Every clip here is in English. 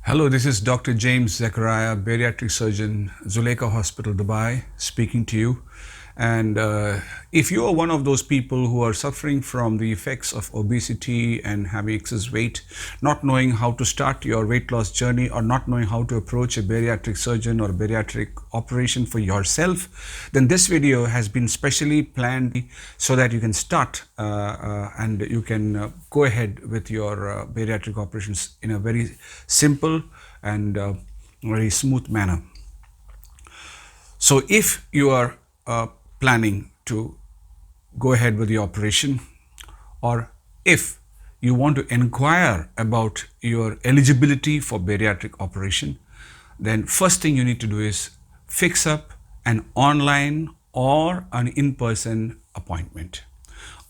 Hello, this is Dr. James Zachariah, Bariatric Surgeon, Zuleika Hospital, Dubai, speaking to you. And if you are one of those people who are suffering from the effects of obesity and having excess weight, not knowing how to start your weight loss journey or not knowing how to approach a bariatric surgeon or bariatric operation for yourself, then this video has been specially planned so that you can start and you can go ahead with your bariatric operations in a very simple and very smooth manner. So if you are planning to go ahead with the operation, or if you want to inquire about your eligibility for bariatric operation, then first thing you need to do is fix up an online or an in-person appointment.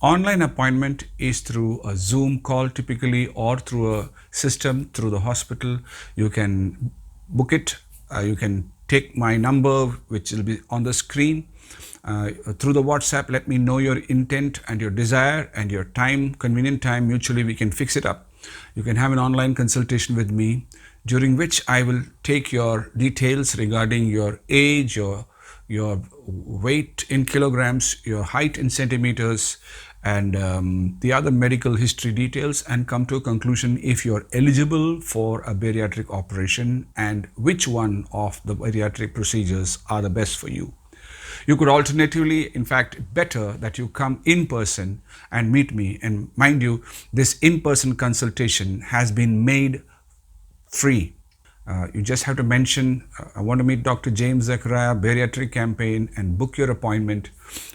Online appointment is through a Zoom call typically, or through a system through the hospital. You can book it. You can take my number, which will be on the screen. Through the WhatsApp, let me know your intent and your desire and your time, convenient time. Mutually, we can fix it up. You can have an online consultation with me, during which I will take your details regarding your age, your weight in kilograms, your height in centimeters, and the other medical history details, and come to a conclusion if you're eligible for a bariatric operation and which one of the bariatric procedures are the best for you. You could alternatively, in fact, better that you come in person and meet me. And mind you, this in-person consultation has been made free. You just have to mention, I want to meet Dr. James Zachariah, Bariatric Campaign, and book your appointment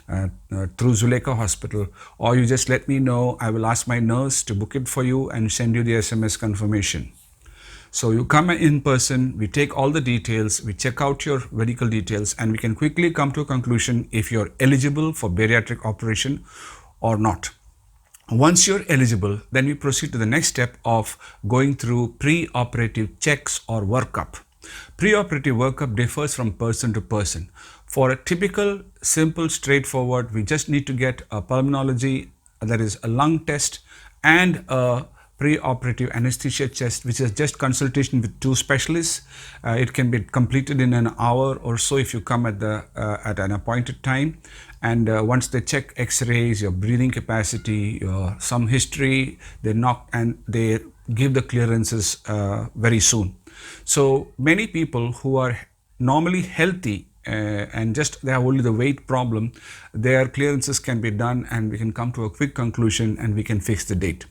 through Zuleika Hospital. Or you just let me know, I will ask my nurse to book it for you and send you the SMS confirmation. So you come in person, we take all the details, we check out your medical details, and we can quickly come to a conclusion if you're eligible for bariatric operation or not. Once you're eligible, then we proceed to the next step of going through pre-operative checks or workup. Pre-operative workup differs from person to person. For a typical, simple, straightforward, we just need to get a pulmonology, that is a lung test, and a pre-operative anesthesia test, which is just consultation with two specialists. It can be completed in an hour or so if you come at an appointed time. And once they check X-rays, your breathing capacity, your some history, they knock and they give the clearances very soon. So many people who are normally healthy and just they have only the weight problem, their clearances can be done, and we can come to a quick conclusion and we can fix the date.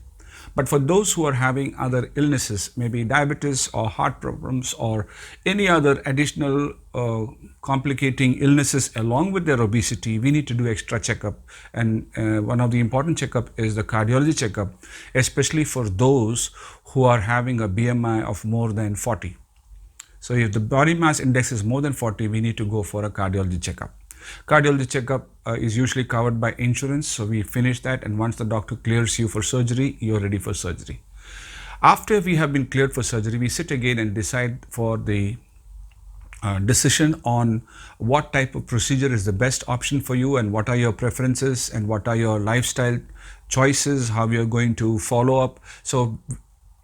But for those who are having other illnesses, maybe diabetes or heart problems or any other additional complicating illnesses along with their obesity, we need to do extra checkup. And one of the important checkup is the cardiology checkup, especially for those who are having a BMI of more than 40. So if the body mass index is more than 40, we need to go for a cardiology checkup. Cardiology checkup is usually covered by insurance, so we finish that, and once the doctor clears you for surgery, you're ready for surgery. After we have been cleared for surgery, we sit again and decide for the decision on what type of procedure is the best option for you, and what are your preferences, and what are your lifestyle choices, how you're going to follow up. So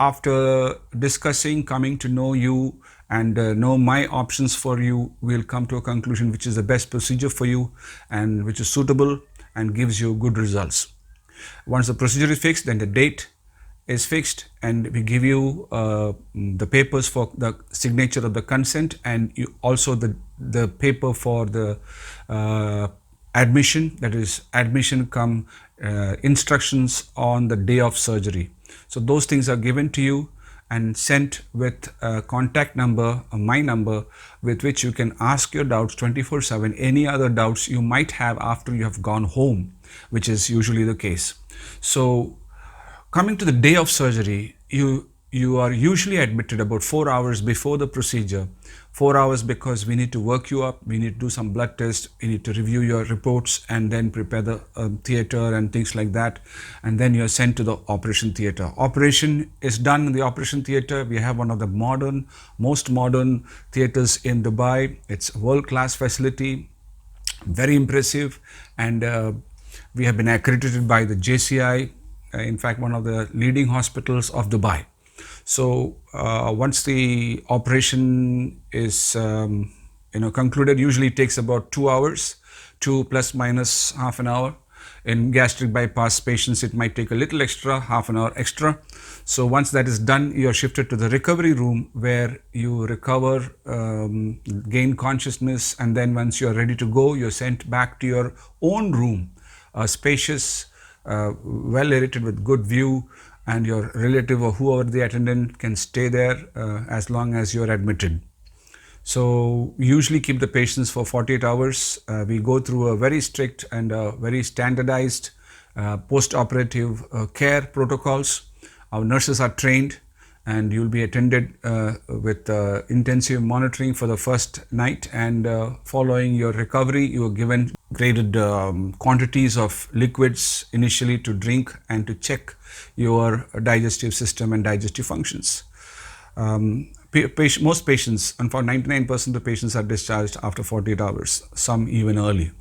after discussing, coming to know you and know my options for you, we'll come to a conclusion which is the best procedure for you and which is suitable and gives you good results. Once the procedure is fixed, then the date is fixed, and we give you the papers for the signature of the consent, and you also the paper for the admission, that is admission come instructions on the day of surgery. So those things are given to you and sent with a contact number, my number, with which you can ask your doubts 24/7, any other doubts you might have after you have gone home, which is usually the case. So coming to the day of surgery, you are usually admitted about 4 hours before the procedure. 4 hours because we need to work you up, we need to do some blood tests, we need to review your reports, and then prepare the theater and things like that. And then you're sent to the operation theater. Operation is done in the operation theater. We have one of the most modern theaters in Dubai. It's a world-class facility, very impressive, and we have been accredited by the JCI, in fact, one of the leading hospitals of Dubai. So once the operation is concluded, usually it takes about 2 hours, 2 plus minus half an hour. In gastric bypass patients, it might take a little extra, half an hour extra. So once that is done, you are shifted to the recovery room where you recover, gain consciousness, and then once you are ready to go, you're sent back to your own room, spacious, well aerated with good view, and your relative or whoever the attendant can stay there as long as you're admitted. So we usually keep the patients for 48 hours. We go through a very strict and very standardized post-operative care protocols. Our nurses are trained, and you'll be attended with intensive monitoring for the first night, and following your recovery, you are given graded quantities of liquids initially to drink and to check your digestive system and digestive functions. Most patients, and for 99% of patients, are discharged after 48 hours, some even early.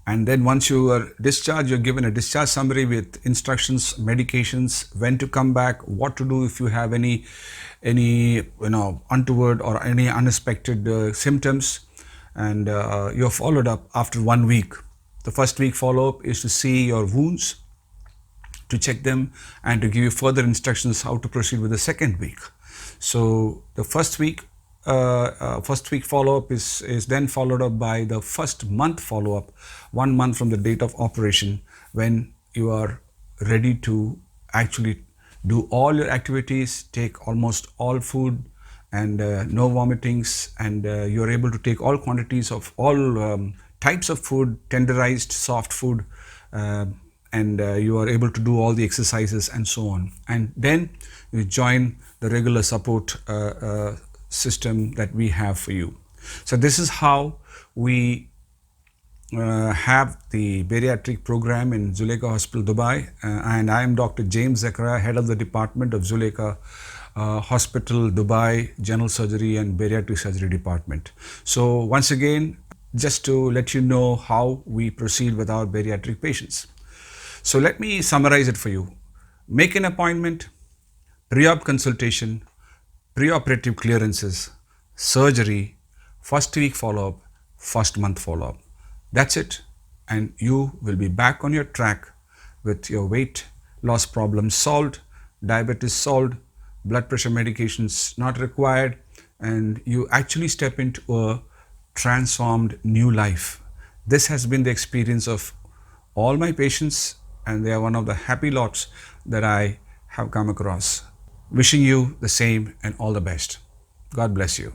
And then once you are discharged, you're given a discharge summary with instructions, medications, when to come back, what to do if you have any untoward or any unexpected symptoms, and you're followed up after 1 week. The first week follow-up is to see your wounds, to check them, and to give you further instructions how to proceed with the second week. So the first week follow-up is then followed up by the first month follow-up, 1 month from the date of operation, when you are ready to actually do all your activities, take almost all food, and no vomitings, and you're able to take all quantities of all types of food, tenderized, soft food, and you are able to do all the exercises and so on. And then you join the regular support system that we have for you. So this is how we have the bariatric program in Zuleika Hospital, Dubai, and I am Dr. James Zakaria, head of the department of Zuleika Hospital, Dubai, General Surgery and Bariatric Surgery Department. So once again, just to let you know how we proceed with our bariatric patients. So let me summarize it for you. Make an appointment, pre-op consultation, pre-operative clearances, surgery, first week follow-up, first month follow-up. That's it. And you will be back on your track with your weight loss problems solved, diabetes solved, blood pressure medications not required, and you actually step into a transformed new life. This has been the experience of all my patients, and they are one of the happy lots that I have come across. Wishing you the same and all the best. God bless you.